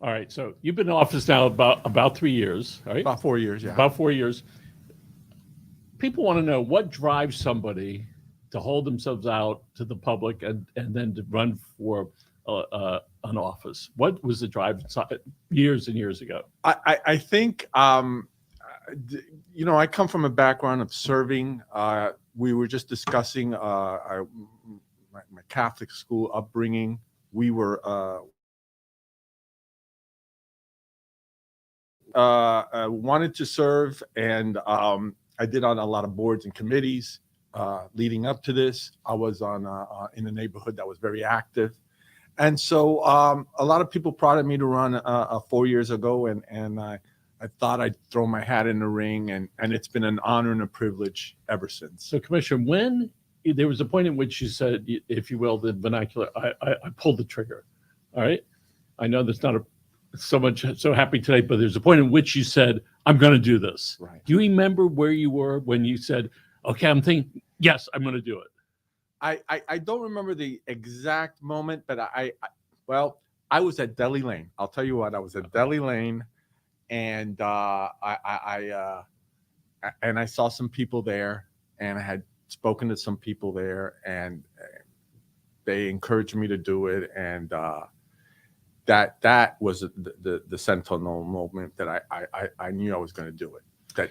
All right. So you've been in office now about 3 years, right? About 4 years, yeah. About 4 years. People want to know what drives somebody to hold themselves out to the public and then to run for an office. What was the drive years and years ago? I think, I come from a background of serving. We were just discussing my Catholic school upbringing. We were wanted to serve, and I did on a lot of boards and committees leading up to this. I was on in a neighborhood that was very active, and so a lot of people prodded me to run 4 years ago, and I thought I'd throw my hat in the ring, and it's been an honor and a privilege ever since. So, Commissioner, when there was a point in which you said, if you will, the vernacular, I pulled the trigger. All right. I know that's not so happy today, but there's a point in which you said, I'm going to do this. Right. Do you remember where you were when you said, okay, I'm thinking, yes, I'm going to do it? I don't remember the exact moment, but I was at Deli Lane. I'll tell you what, I was at Deli Lane, and I saw some people there, and I had spoken to some people there, and they encouraged me to do it, and that was the sentinel moment that I knew I was going to do it.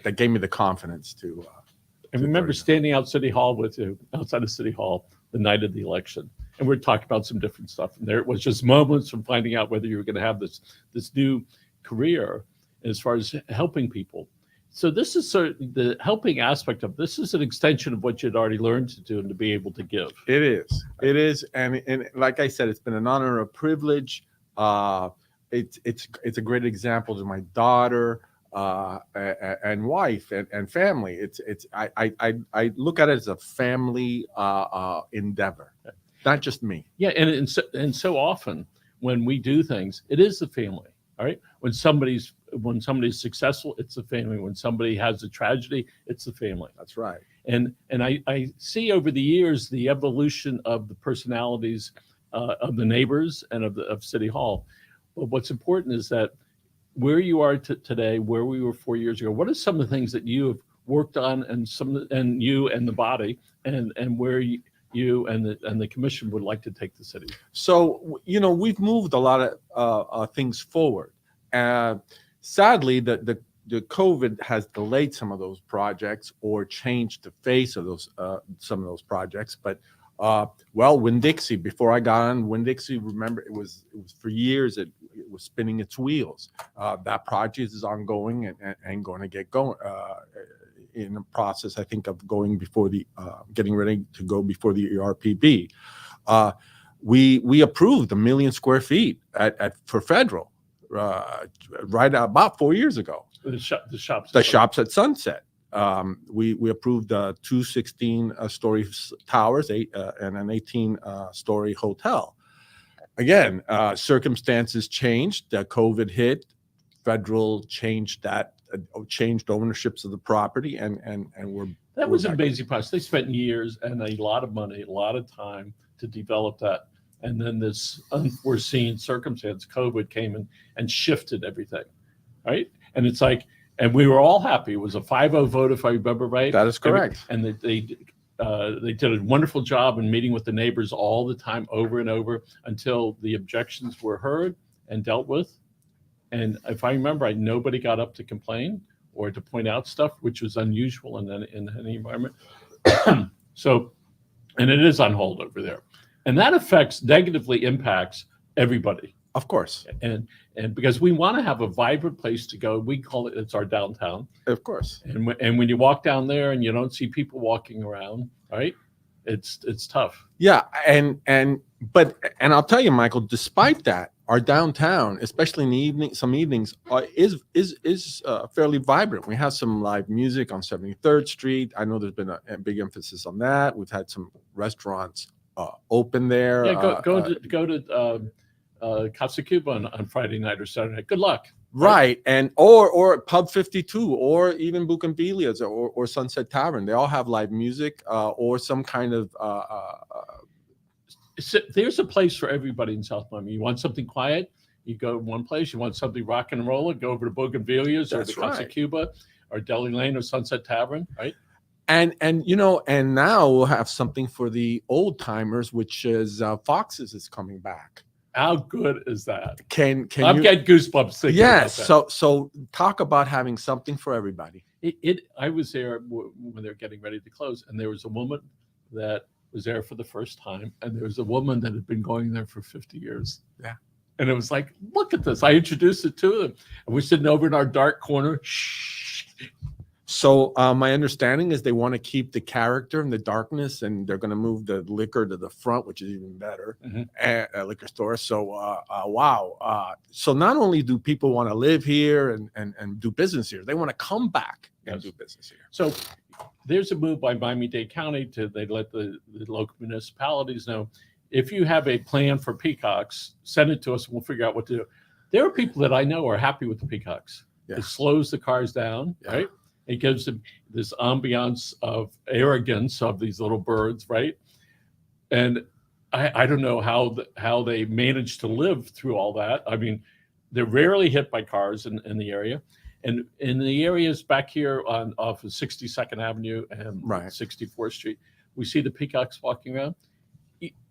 That gave me the confidence to. I remember standing outside of City Hall the night of the election, and we're talking about some different stuff. And there it was just moments from finding out whether you were going to have this new career as far as helping people. So this is the helping aspect of this is an extension of what you'd already learned to do and to be able to give. It is, and like I said, it's been an honor and a privilege. It's a great example to my daughter and wife and family. I look at it as a family endeavor, not just me. Yeah, and so often when we do things, it is the family. All right. When somebody's successful, it's the family. When somebody has a tragedy, it's the family. That's right. And I see over the years the evolution of the personalities of the neighbors and of City Hall. But what's important is that where you are today, where we were 4 years ago, what are some of the things that you have worked on, and you and the body, and where you and the commission would like to take the city? So, we've moved a lot of things forward. Sadly, the COVID has delayed some of those projects or changed the face of those some of those projects. But Winn-Dixie, before I got on Winn-Dixie, remember it was for years it was spinning its wheels. That project is ongoing and going to get going. In the process, I think, of going before getting ready to go before the ERPB. We approved 1 million square feet for federal right about 4 years ago. The shops. The shops at Sunset. We approved 2 16-story towers, and an 18-story hotel. Again, circumstances changed. COVID hit. Federal changed ownerships of the property, and that was an amazing process. They spent years and a lot of money, a lot of time to develop that, and then this unforeseen circumstance, COVID, came and shifted everything, right? And it's like, and we were all happy. It was a 5-0 vote, if I remember right. That is correct. And they did a wonderful job in meeting with the neighbors all the time, over and over, until the objections were heard and dealt with. And if I remember right, nobody got up to complain or to point out stuff, which was unusual in any environment. So, and it is on hold over there. And that negatively impacts everybody. Of course. And because we want to have a vibrant place to go, we call it's our downtown. Of course. And when you walk down there and you don't see people walking around, right? It's tough. Yeah, and I'll tell you, Michael, despite that, our downtown, especially in the evening, some evenings, is fairly vibrant. We have some live music on 73rd Street. I know there's been a big emphasis on that. We've had some restaurants open there. Yeah, go to Casa Cuba on Friday night or Saturday night. Good luck. Right, and or Pub 52, or even Bucambelia's, or Sunset Tavern. They all have live music or some kind of. There's a place for everybody in South Miami. You want something quiet? You go to one place, you want something rock and roll, go over to Bougainvillea's or That's the Casa right. Cuba or Deli Lane or Sunset Tavern, right? And and now we'll have something for the old timers, which is Fox's is coming back. How good is that? Can I'm you? getting goosebumps thinking Yes. about that. So talk about having something for everybody. I was there when they were getting ready to close, and there was a woman that was there for the first time, and there was a woman that had been going there for 50 years. Yeah. And it was like, look at this. I introduced it to them. And we're sitting over in our dark corner. Shh. So my understanding is they want to keep the character and the darkness, and they're going to move the liquor to the front, which is even better, a liquor store. So wow. So not only do people want to live here and do business here, they want to come back and do business here. So there's a move by Miami-Dade County they let the local municipalities know, if you have a plan for peacocks, send it to us and we'll figure out what to do. There are people that I know are happy with the peacocks. Yeah. It slows the cars down, right? It gives them this ambiance of arrogance of these little birds, right? And I don't know how they manage to live through all that. I mean, they're rarely hit by cars in the area. And in the areas back here off of 62nd Avenue and 64th Street, we see the peacocks walking around.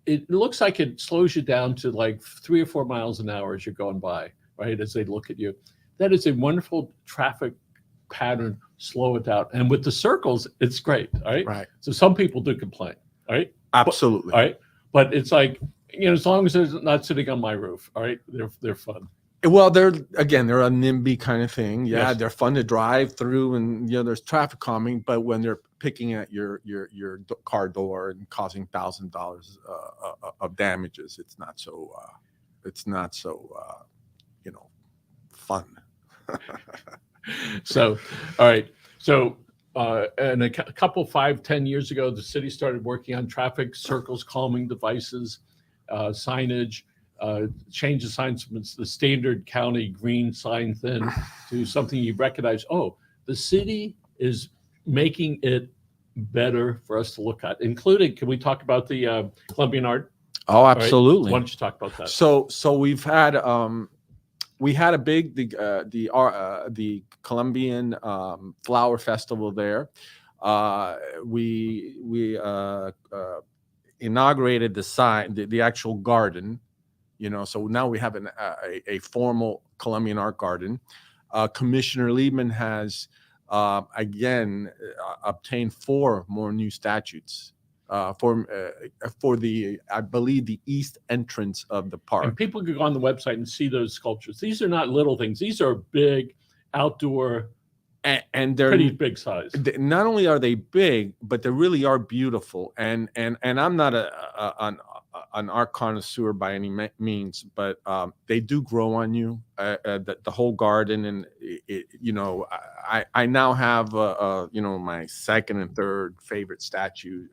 It looks like it slows you down to like 3 or 4 miles an hour as you're going by, right? As they look at you. That is a wonderful traffic pattern. Slow it down. And with the circles, it's great, all right? Right. So some people do complain, all right? Absolutely. All right. But it's like, as long as they're not sitting on my roof, all right? They're fun. Well, they're a NIMBY kind of thing. Yeah, Yes. they're fun to drive through, and there's traffic calming. But when they're picking at your car door and causing $1,000 of damages, it's not so fun. So, all right. So, and a couple 5-10 years ago, the city started working on traffic circles, calming devices, signage. Change the signs from the standard county green sign thing to something you recognize. Oh, the city is making it better for us to look at, including, can we talk about the Colombian art? Oh, absolutely. Right. Why don't you talk about that? So we've had we had a big the Colombian flower festival there. We inaugurated the sign, the actual garden. So now we have a formal Colombian art garden. Commissioner Liebman has again obtained 4 more new statutes for the, I believe, the east entrance of the park. And people can go on the website and see those sculptures. These are not little things. These are big outdoor, and they're pretty big size. Not only are they big, but they really are beautiful. And I'm not an art connoisseur by any means, but they do grow on you. The whole garden, and I now have my second and third favorite statue.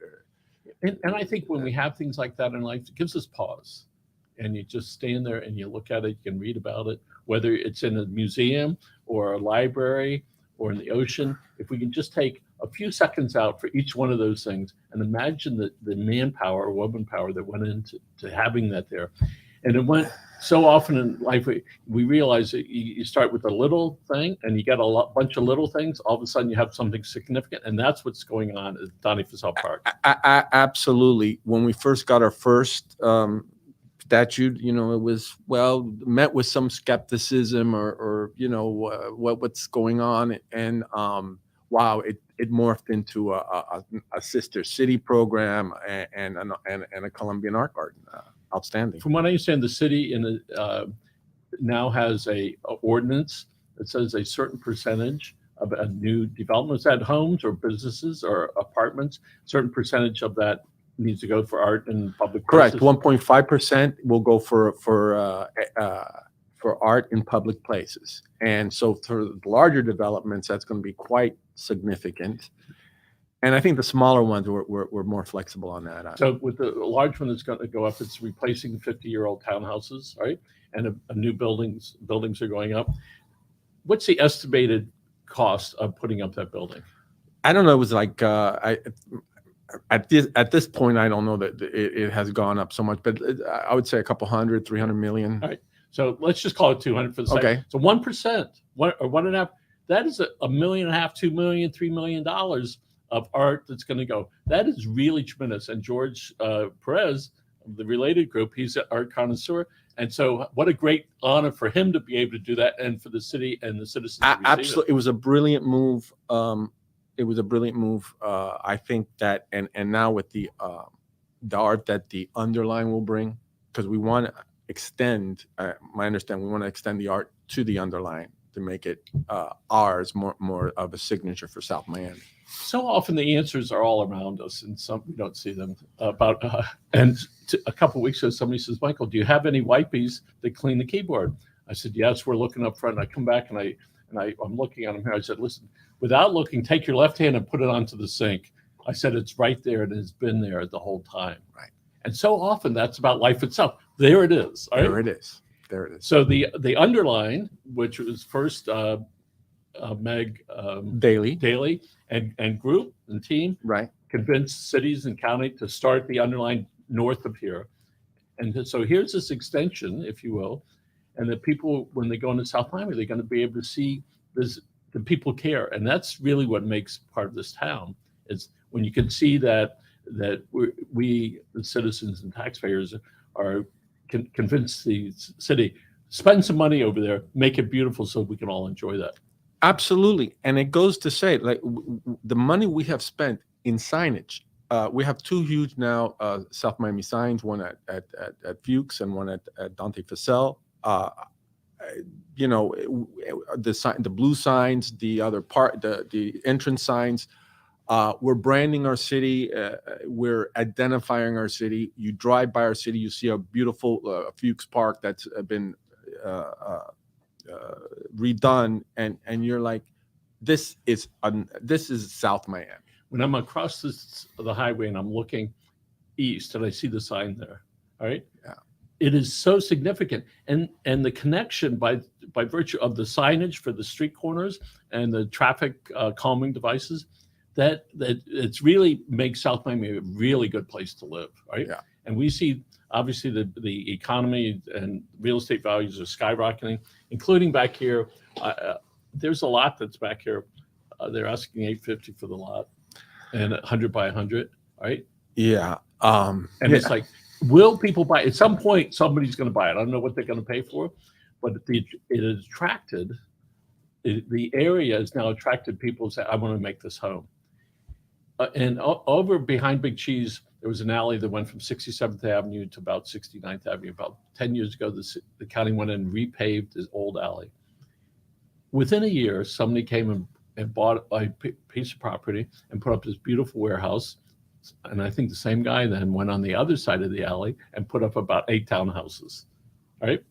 And I think when we have things like that in life, it gives us pause, and you just stand there and you look at it. You can read about it, whether it's in a museum or a library or in the ocean. If we can just take a few seconds out for each one of those things and imagine the manpower or woman power that went into having that there. And it went so often in life, we realize that you start with a little thing and you get a bunch of little things. All of a sudden you have something significant. And that's what's going on at Donnie Fussell Park. Absolutely. When we first got our first statue, it was, met with some skepticism or what's going on. And wow, it morphed into a sister city program and a Colombian art garden. Outstanding. From what I understand, the city now has a ordinance that says a certain percentage of a new developments, at homes or businesses or apartments, certain percentage of that needs to go for art and public places. Correct. 1.5% will go for art in public places. And so for larger developments, that's going to be quite significant. And I think the smaller ones were more flexible on that. So with the large one that's going to go up, it's replacing 50-year-old townhouses, right? And a new buildings are going up. What's the estimated cost of putting up that building? I don't know. It was like at this point, I don't know that it has gone up so much, but I would say a couple 300 million. All right. So let's just call it 200 for the sake. Okay. So 1%, one or 1.5. That is $1.5 million, $2 million, $3 million of art that's going to go. That is really tremendous. And George Perez, of the Related Group, he's an art connoisseur. And so, what a great honor for him to be able to do that, and for the city and the citizens. To Absolutely, it was a brilliant move. It was a brilliant move. I think that, and now with the art that the underline will bring, because we want to extend. My understanding, we want to extend the art to the underline to make it ours, more of a signature for South Miami. So often the answers are all around us, and some we don't see them. A couple of weeks ago, somebody says, "Michael, do you have any wipes that clean the keyboard?" I said, "Yes, we're looking up front." And I come back and I'm looking at them here. I said, "Listen, without looking, take your left hand and put it onto the sink." I said, "It's right there, and it's been there the whole time." Right. And so often that's about life itself. There it is. Right? There it is. There it is. So the underline, which was first Meg Daly and group and team, right, convinced cities and county to start the underline north of here. And so here's this extension, if you will, and the people, when they go into South Miami, they're going to be able to see this, the people care. And that's really what makes part of this town, is when you can see that we the citizens and taxpayers are convince the city, spend some money over there, make it beautiful so we can all enjoy that. Absolutely. And it goes to say, like, the money we have spent in signage, we have two huge now South Miami signs, one at Fuchs and one at Dante Facel. The blue signs, the other part, the entrance signs. We're branding our city. We're identifying our city. You drive by our city, you see a beautiful Fuchs Park that's been redone, and you're like, this is South Miami. When I'm across the highway and I'm looking east and I see the sign there, all right? Yeah. It is so significant. And the connection by virtue of the signage for the street corners and the traffic calming devices, that it's really makes South Miami a really good place to live, right? Yeah. And we see, obviously, the economy and real estate values are skyrocketing, including back here. There's a lot that's back here. They're asking $850 for the lot, and 100 by 100, right? Yeah. It's like, will people buy it? At some point, somebody's going to buy it. I don't know what they're going to pay for, but it has attracted, the area has now attracted people to say, I want to make this home. And over behind Big Cheese, there was an alley that went from 67th Avenue to about 69th Avenue. About 10 years ago, the county went in and repaved this old alley. Within a year, somebody came and bought a piece of property and put up this beautiful warehouse. And I think the same guy then went on the other side of the alley and put up about 8 townhouses, right?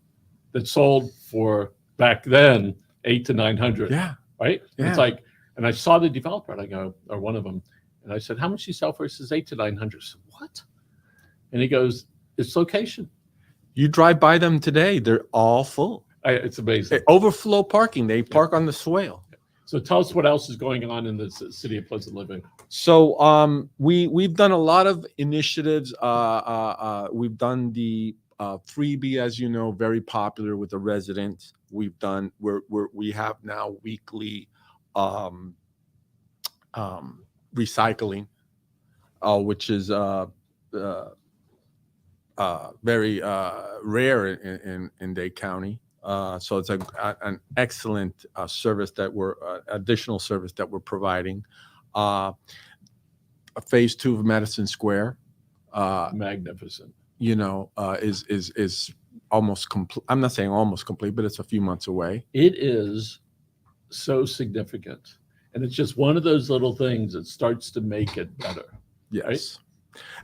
That sold for, back then, 800 to 900. Yeah. Right? Yeah. It's like, and I saw the developer, and I go, or one of them, and I said, how much do you sell for? He says, 800 to 900. I said, what? And he goes, it's location. You drive by them today, they're all full. It's amazing. Overflow parking. They park on the swale. So tell us what else is going on in the city of Pleasant Living. So we've done a lot of initiatives. We've done the freebie, as you know, very popular with the residents. We have now weekly recycling, which is very rare in Dade County. So it's an excellent service additional service that we're providing. Phase 2 of Madison Square, Magnificent. Is almost complete. I'm not saying almost complete, but it's a few months away. It is so significant. And it's just one of those little things that starts to make it better. Yes. Right?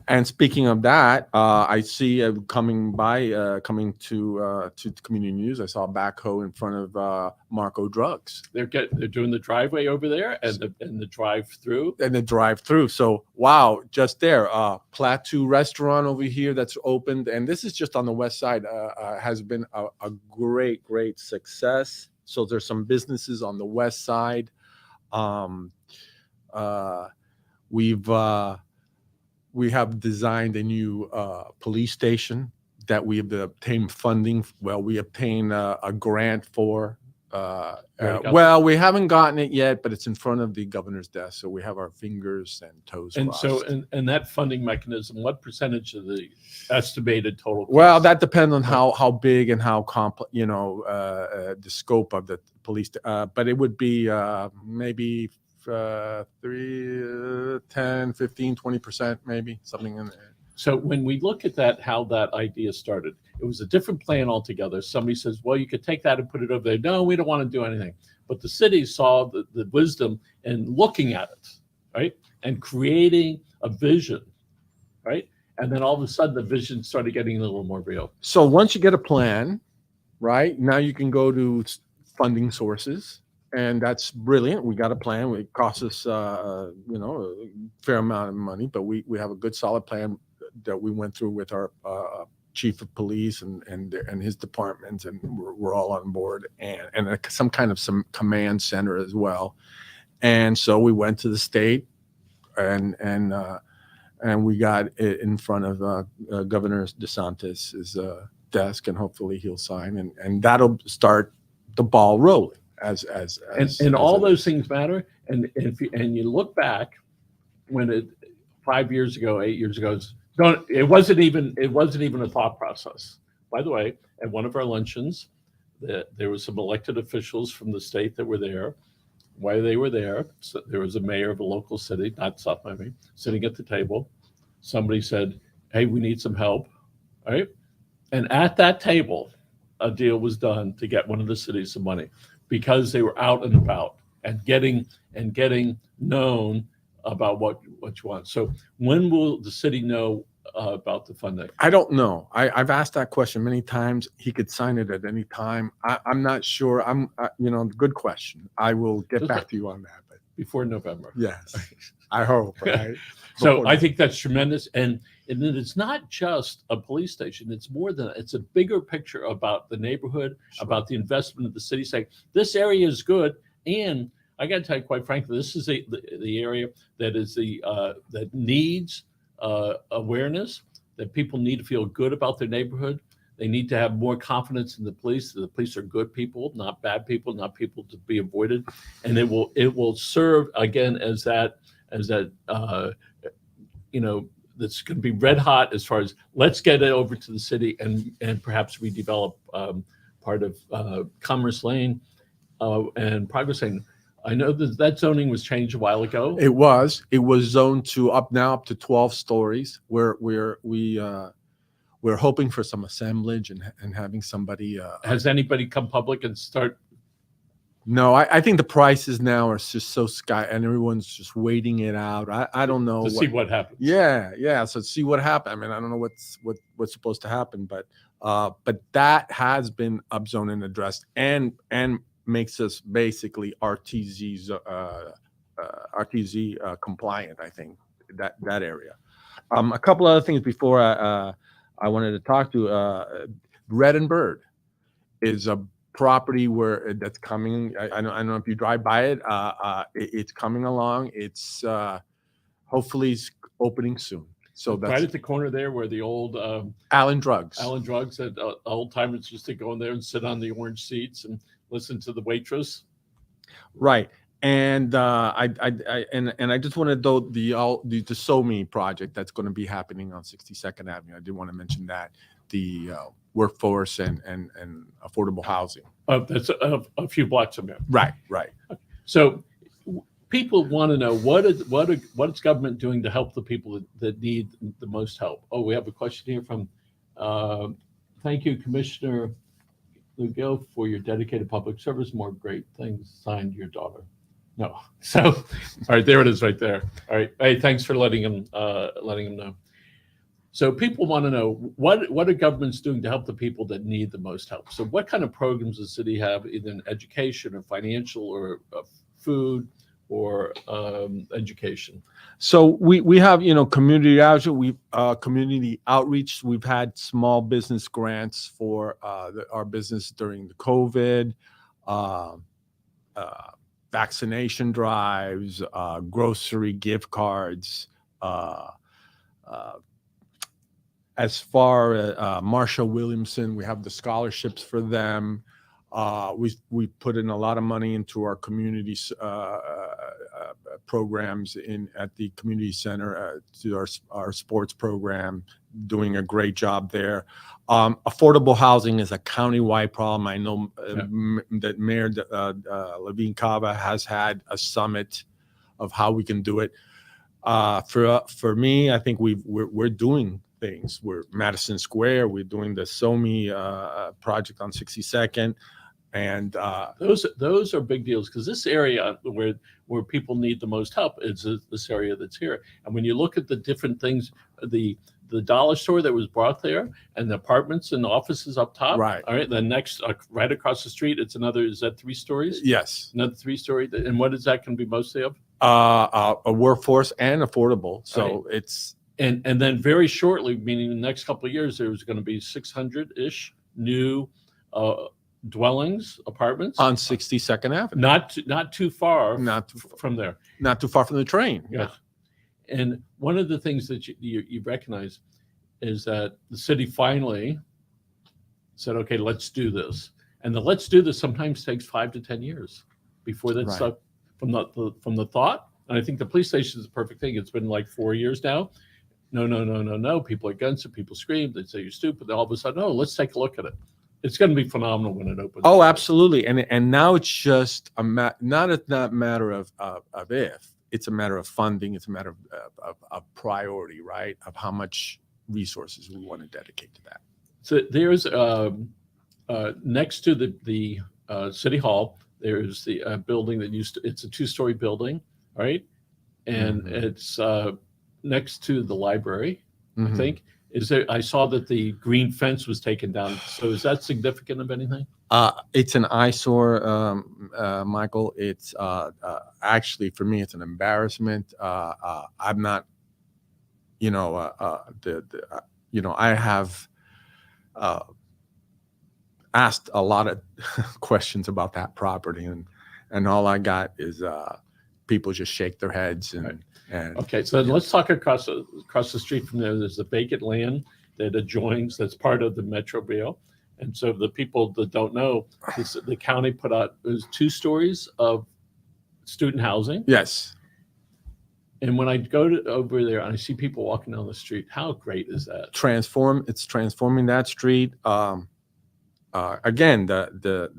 And speaking of that, I see coming to community news, I saw a backhoe in front of Marco Drugs. They're doing the driveway over there and the drive-through. And the drive-through. So wow, just there, Plateau Restaurant over here that's opened, and this is just on the west side. Has been a great success. So there's some businesses on the west side. We have designed a new police station that we have obtained funding. Well, we obtained a grant for. Well, we haven't gotten it yet, but it's in front of the governor's desk, so we have our fingers and toes And crossed. so, and that funding mechanism, what percentage of the estimated total cost? Well, that depends on how big and how complex, the scope of the police. But it would be maybe 10, 15, 20%, maybe something in there. So when we look at that, how that idea started, it was a different plan altogether. Somebody says, well, you could take that and put it over there. No, we don't want to do anything. But the city saw the wisdom in looking at it, right? And creating a vision, right? And then all of a sudden the vision started getting a little more real. So once you get a plan, right, now you can go to funding sources. And that's brilliant. We got a plan. It costs us, a fair amount of money, but we have a good, solid plan that we went through with our chief of police and his departments, and we're all on board, and some command center as well. And so we went to the state, and we got it in front of Governor DeSantis' desk, and hopefully he'll sign, and that'll start the ball rolling. And all those things matter. And if you look back, when 5 years ago, 8 years ago, it wasn't even a thought process. By the way, at one of our luncheons, there was some elected officials from the state that were there. Why they were there? So there was a mayor of a local city, not South Miami, sitting at the table. Somebody said, "Hey, we need some help," right? And at that table, a deal was done to get one of the cities some money, because they were out and about and getting known about what you want. So when will the city know about the funding? I don't know. I've asked that question many times. He could sign it at any time. I'm not sure. Good question. I will get back to you on that. But before November. Yes, I hope. Right? So I think that's tremendous. And then it's not just a police station. It's more than that. It's a bigger picture about the neighborhood, Sure. about the investment of the city, saying this area is good. And I got to tell you, quite frankly, this is the area that is that needs awareness, that people need to feel good about their neighborhood. They need to have more confidence in the police. The police are good people, not bad people, not people to be avoided. And it will serve again as that that's going to be red hot as far as let's get it over to the city and perhaps redevelop part of Commerce Lane and Progress Lane. I know that zoning was changed a while ago. It was zoned to up to 12 stories. We're hoping for some assemblage and having somebody. Has anybody come public and start? No, I think the prices now are just so sky, and everyone's just waiting it out. I don't know. See what happens. Yeah. So see what happens. I mean, I don't know what's supposed to happen, but that has been upzoned and addressed, and makes us basically RTZ compliant. I think that area. A couple other things before I wanted to talk to. Red and Bird is a property that's coming. I don't know if you drive by it. It's coming along. It's hopefully opening soon. So that's right at the corner there where the old Allen Drugs. Said old timers used to go in there and sit on the orange seats and listen to the waitress. Right. And I just wanted the So Me project that's going to be happening on 62nd Avenue. I did want to mention that the workforce and affordable housing. That's a few blocks from here. Right. So people want to know what is government doing to help the people that need the most help. Oh, we have a question here from. Thank you, Commissioner Luis Gil, for your dedicated public service. More great things. Signed, your daughter. No. So, all right, there it is, right there. All right. Hey, thanks for letting him know. So people want to know what are governments doing to help the people that need the most help. So what kind of programs does the city have, either in education or financial or food or education? So we have community outreach. We've had small business grants for our business during the COVID, vaccination drives, grocery gift cards. As far as Marsha Williamson, we have the scholarships for them. We put in a lot of money into our community programs at the community center, to our sports program, doing a great job there. Affordable housing is a countywide problem. I know that Mayor Levine Cava has had a summit of how we can do it. For me, I think we're doing things. We're Madison Square. We're doing the SOMI project on 62nd, and those are big deals, because this area where people need the most help is this area that's here. And when you look at the different things, the dollar store that was brought there, and the apartments and offices up top. Right. All right. Then next, right across the street, it's another. Is that 3 stories? Yes. Another 3-story. And what is that going to be mostly of? A workforce and affordable. So Right. it's And then very shortly, meaning the next couple of years, there's going to be 600-ish new dwellings, apartments on 62nd Avenue. not too far from there. Not too far from the train. Yeah. And one of the things that you recognize is that the city finally said, okay, let's do this. And the let's do this sometimes takes 5 to 10 years before that's Right. from the thought. And I think the police station is the perfect thing. It's been like 4 years now. No. People are against it. People scream. They say you're stupid. Then all of a sudden, oh, let's take a look at it. It's going to be phenomenal when it opens. Oh, absolutely. And now it's just not a matter of if. It's a matter of funding. It's a matter of priority, right? Of how much resources we want to dedicate to that. So there's next to the city hall, there's the building that it's a 2-story building, right? And it's next to the library, I think. I saw that the green fence was taken down. So is that significant of anything? It's an eyesore, Michael. It's actually, for me, it's an embarrassment. I'm not, I have asked a lot of questions about that property, and all I got is people just shake their heads and. Right. And okay, so let's talk across the street from there. There's the vacant land that adjoins, that's part of the Metro Rail. And so the people that don't know, the county put out, there's 2 stories of student housing. Yes. And when I go over there and I see people walking down the street, how great is that? It's transforming that street. Again, they're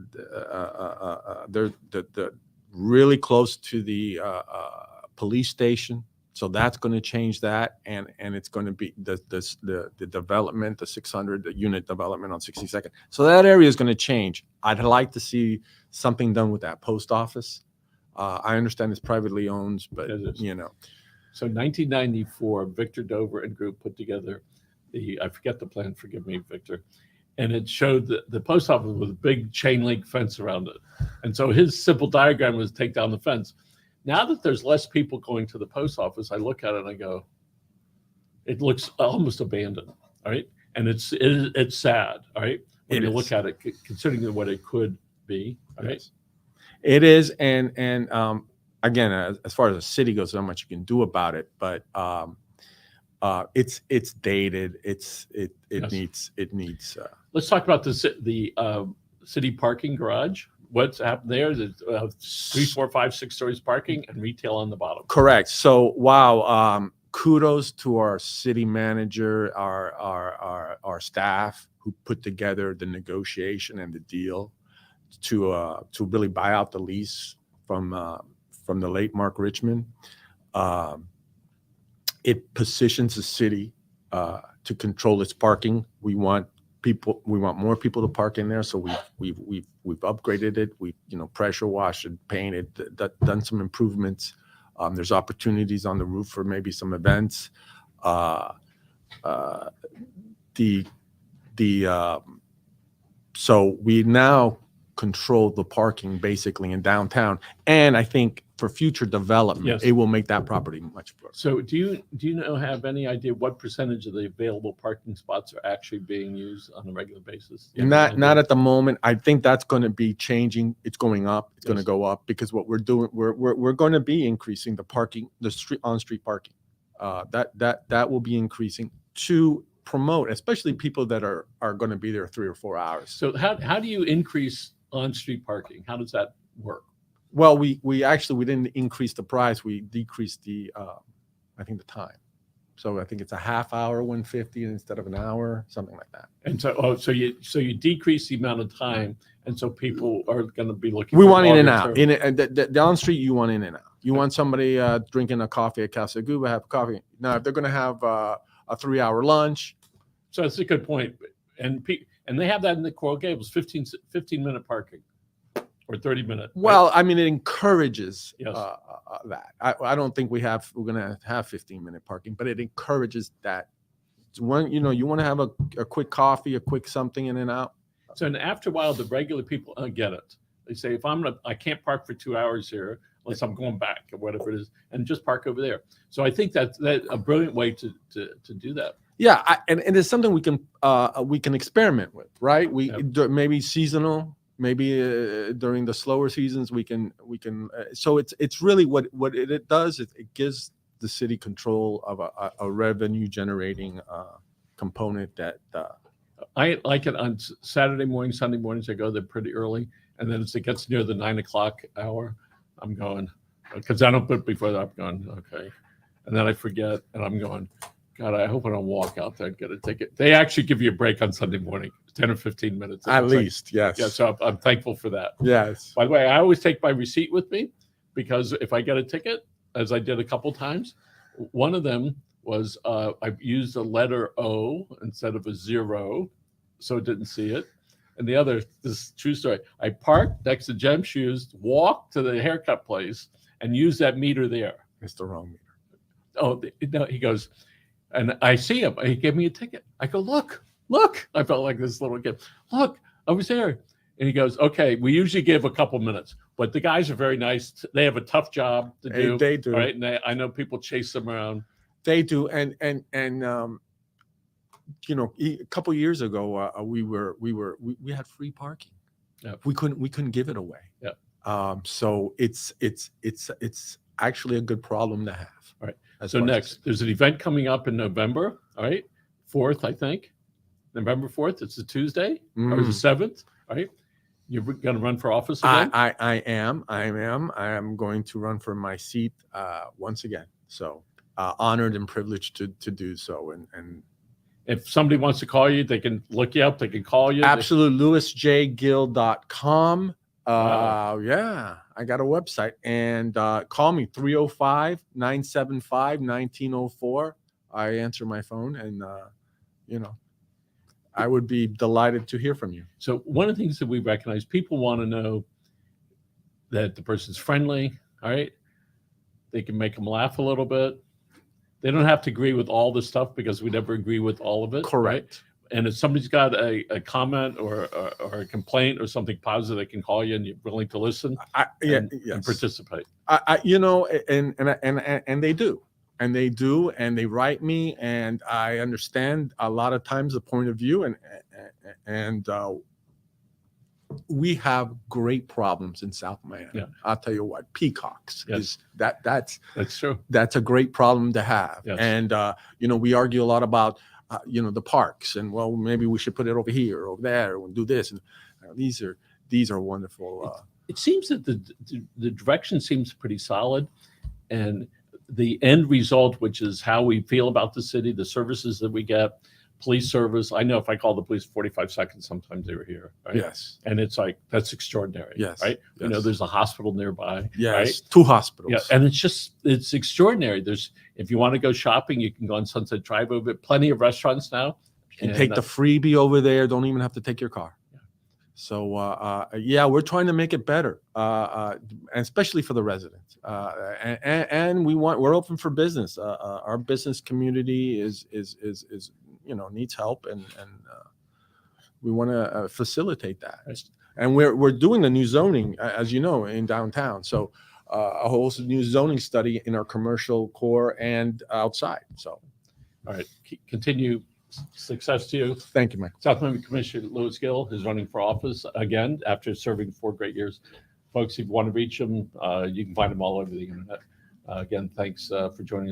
really close to the police station, so that's going to change that, and it's going to be the development, the 600 unit development on 62nd. So that area is going to change. I'd like to see something done with that post office. I understand it's privately owned, but So 1994, Victor Dover and group put together I forget the plan. Forgive me, Victor. And it showed the post office with a big chain link fence around it. And so his simple diagram was take down the fence. Now that there's less people going to the post office, I look at it and I go, it looks almost abandoned, all right? And it's sad, all right? When you look at it, considering what it could be, all right? It is, and again, as far as the city goes, there's not much you can do about it, but it's dated. It needs. Let's talk about the city parking garage. What's happened there? There's 3, 4, 5, 6 stories parking and retail on the bottom. Correct. So, wow. Kudos to our city manager, our staff who put together the negotiation and the deal to really buy out the lease from the late Mark Richmond. It positions the city to control its parking. We want more people to park in there, so we've upgraded it. We've pressure washed and painted, done some improvements. There's opportunities on the roof for maybe some events. So we now control the parking basically in downtown, and I think for future development, Yes. it will make that property much better. So do you have any idea what percentage of the available parking spots are actually being used on a regular basis? Not at the moment. I think that's going to be changing. It's going up. It's going to Yes. go up because what we're doing, we're going to be increasing the parking, the on-street parking. That will be increasing to promote, especially people that are going to be there 3 or 4 hours. So how do you increase on-street parking? How does that work? Well, we didn't increase the price. We decreased the I think the time. So I think it's a half hour, 150 instead of an hour, something like that. And so you decrease the amount of time, and so people are going to be looking. We for want in and longer out. term. The on street, you want in and out. You want somebody drinking a coffee at Casa Cuba, have coffee. Now, if they're going to have a 3-hour lunch. So that's a good point. And they have that in the Coral Gables, 15-minute parking or 30-minute. Well, I mean, it encourages Yes. that. I don't think we're going to have 15-minute parking, but it encourages that. When you want to have a quick coffee, a quick something in and out. So and after a while, the regular people get it. They say, if I can't park for 2 hours here unless I'm going back or whatever it is, and just park over there. So I think that's a brilliant way to do that. Yeah, and it's something we can experiment with, right? Maybe seasonal, maybe during the slower seasons we can. So it's really what it does. It gives the city control of a revenue generating component that. I like it on Saturday morning, Sunday mornings. I go there pretty early, and then as it gets near the 9 o'clock hour, I'm going because I don't put before that. I'm going okay, and then I forget, and I'm going. God, I hope I don't walk out there and get a ticket. They actually give you a break on Sunday morning, 10 or 15 minutes. At least, yes. Yeah, so I'm thankful for that. Yes. By the way, I always take my receipt with me because if I get a ticket, as I did a couple times, one of them was I used a letter O instead of a 0, so it didn't see it. And the other, this is a true story, I parked next to Gem Shoes, walked to the haircut place, and used that meter there. It's the wrong meter. Oh, no, he goes, and I see him. He gave me a ticket. I go, look. I felt like this little kid. Look, I was there. And he goes, okay, we usually give a couple minutes, but the guys are very nice. They have a tough job to do. They do. Right. And I know people chase them around. They do. And a couple years ago, we had free parking. Yeah. We couldn't give it away. Yeah. So it's actually a good problem to have. All right. So next, there's an event coming up in November. All right. 4th, I think. November 4th. It's a Tuesday or the 7th. All right. You're going to run for office again? I am. I am going to run for my seat once again. So honored and privileged to do so. And if somebody wants to call you, they can look you up. They can call you. Absolutely. LouisJGil.com. Wow. Yeah, I got a website, and call me 305-975-1904. I answer my phone, and I would be delighted to hear from you. So one of the things that we recognize, people want to know that the person's friendly. All right. They can make them laugh a little bit. They don't have to agree with all the stuff because we never agree with all of it. Correct. Right? And if somebody's got a comment or a complaint or something positive, they can call you and you're willing to listen and participate. And they do. And they write me, and I understand a lot of times the point of view, and we have great problems in South Miami. Yeah. I'll tell you what, peacocks Yes. that's true. That's a great problem to have. Yes. And we argue a lot about the parks, and well, maybe we should put it over here or over there and do this. And these are wonderful. It seems that the direction seems pretty solid, and the end result, which is how we feel about the city, the services that we get, police service. I know if I call the police 45 seconds, sometimes they were here. Right? Yes. And it's like, that's extraordinary. Yes. Right. Yes. There's a hospital nearby. Yes. Right? 2 hospitals. Yeah. And it's extraordinary. If you want to go shopping, you can go on Sunset Drive over it. Plenty of restaurants now. You can take the freebie over there. Don't even have to take your car. Yeah. So, we're trying to make it better, especially for the residents. And we're open for business. Our business community is needs help, and we want to facilitate that. And we're doing the new zoning, as you know, in downtown. So a whole new zoning study in our commercial core and outside. So, all right, continue. Success to you. Thank you, man. South Miami Commissioner Luis Gil is running for office again after serving 4 great years. Folks, if you want to reach him, you can find him all over the internet. Again, thanks for joining us.